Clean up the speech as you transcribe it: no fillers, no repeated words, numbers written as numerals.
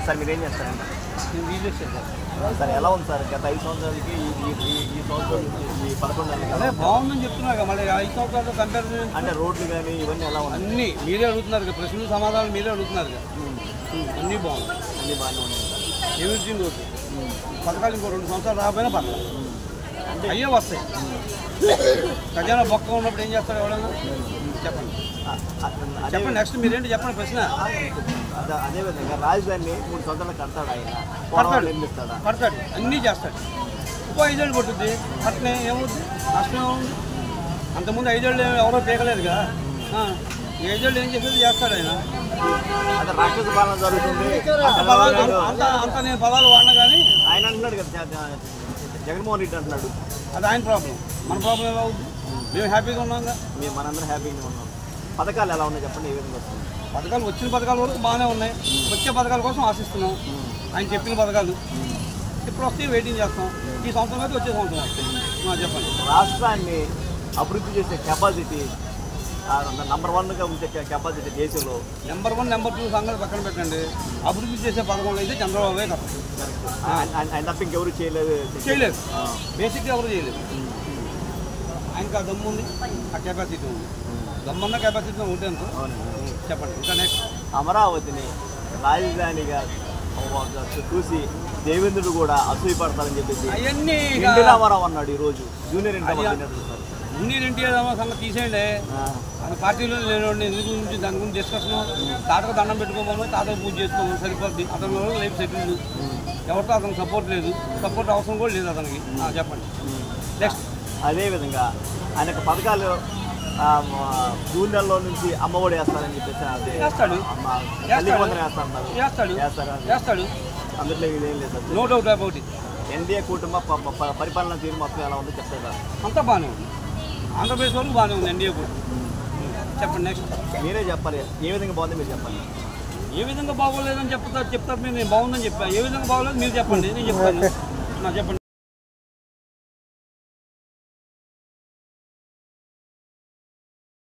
Sir మీరేం చేస్తారండి? నేను రీజెస్ చేశాను సార్. ఎలా ఉంది సార్ గత 5 సంవత్సరాలకి ఈ సంవత్సరం ఈ 11 నెలలకి? అదే బాగుందని చెప్తున్నారు. మళ్ళీ 5 సంవత్సరాలతో కంపారిజన్ అంటే రోడ్లు కానీ ఇవన్నీ ఎలా ఉన్నాయి? అన్నీ మీరే అడుగుతున్నారు, ప్రశ్నలు సమాధానాలు మీరే అడుగుతున్నారు. అన్నీ బాగుంది, అన్నీ బాగానే ఉన్నాయి సార్. Everything okay. పథకాలు ఇంకో 2 సంవత్సరాలు రాకపోయినా పర్లేదు, అంటే అయ్యే వస్తాయి. ఖజానా బొక్క ఉన్నప్పుడు ఏం చేస్తారు ఎవరైనా? చెప్పండి చెప్పండి. నెక్స్ట్ మీరేంటి చెప్పండి ప్రశ్న. అదేవిధంగా రాజధానిని 3 సంవత్సరాలు కడతాడు ఆయన, నిర్మిస్తాడా? కడతాడు, అన్నీ చేస్తాడు. ఇంకో 5 ఏళ్ళు పట్టుద్ది, అట్నే ఏమవుద్ది, నష్టం ఏముంది? అంతకుముందు 5 ఏళ్ళు ఎవరో పీకలేదు కదా, 5 ఏళ్ళు ఏం చేసేది చేస్తాడు ఆయన. అంటే రాక్షస పాలన జరుగుతుంది అంత నేను పదాలు వాడినా కానీ ఆయన అంటున్నాడు కదా, జగన్మోహన్ రెడ్డి అంటున్నాడు. అది ఆయన ప్రాబ్లం, మన ప్రాబ్లం ఏమవుద్ది? మేము హ్యాపీగా ఉన్నాం, మనందరం హ్యాపీగా ఉన్నాం. పథకాలు ఎలా ఉన్నాయి చెప్పండి, ఏ విధంగా వస్తుంది? పథకాలు వచ్చిన పథకాల వరకు బాగానే ఉన్నాయి, వచ్చే పథకాల కోసం ఆశిస్తున్నాం. ఆయన చెప్పిన పథకాలు ఇప్పుడు వస్తే వెయిటింగ్ చేస్తాం. ఈ సంవత్సరం అయితే వచ్చే సంవత్సరం వస్తాయి. చెప్పండి. రాష్ట్రాన్ని అభివృద్ధి చేసే కెపాసిటీ నంబర్ 1గా ఉండే కెపాసిటీ దేశంలో నెంబర్ 1 నెంబర్ 2 సంగతి పక్కన పెట్టండి. అభివృద్ధి చేసే పథకంలో అయితే చంద్రబాబే కదా, ఆయన తప్ప ఇంకెవరు చేయలేదు. బేసిక్గా ఎవరు చేయలేదు. ఆయనకు ఆ దమ్ము ఉంది, ఆ కెపాసిటీ ఉంది. దమ్మున్న కెపాసిటీ ఉంటే అనుకో. చెప్పండి ఇంకా నెక్స్ట్. అమరావతిని రాజధానిగా చూసి దేవేంద్రుడు కూడా అసూయపడతారని చెప్పేసి అవన్నీ రామారావు అన్నాడు ఈరోజు. జూనియర్ ఎన్టీఆర్ సంగతి తీసేయండి. మన పార్టీలో లేని ఎందుకు గురించి దాని గురించి డిస్కషన్. తాతకు దండం పెట్టుకోమని తాతకు పూజ చేసుకోమని సరిపోద్ది. అతని లైఫ్ సెటిల్, ఎవరితో అతనికి సపోర్ట్ లేదు, సపోర్ట్ అవసరం కూడా లేదు అతనికి. చెప్పండి నెక్స్ట్. అదేవిధంగా ఆయనకు పథకాలు జూన్ నెలలో నుంచి అమ్మఒడి వేస్తారని చెప్పేసి వేస్తాడు, వేస్తాడు. అందులో ఇదేం లేదు, no doubt about it. NDA కుటుంబ పరిపాలన తీరు మొత్తం ఎలా ఉందో చెప్తారా? అంతా బాగానే ఉంది, ఆంధ్రప్రదేశ్ వరకు బాగానే ఉంది ఎన్డీఏ కూడా. చెప్పండి నెక్స్ట్. మీరే చెప్పాలి, ఏ విధంగా బాగుంది మీరు చెప్పండి. ఏ విధంగా బాగోలేదని చెప్తారు మీరు. నేను బాగుందని చెప్పాను. ఏ విధంగా బాగోలేదు మీరు చెప్పండి, నేను చెప్తాను. చెప్పండి.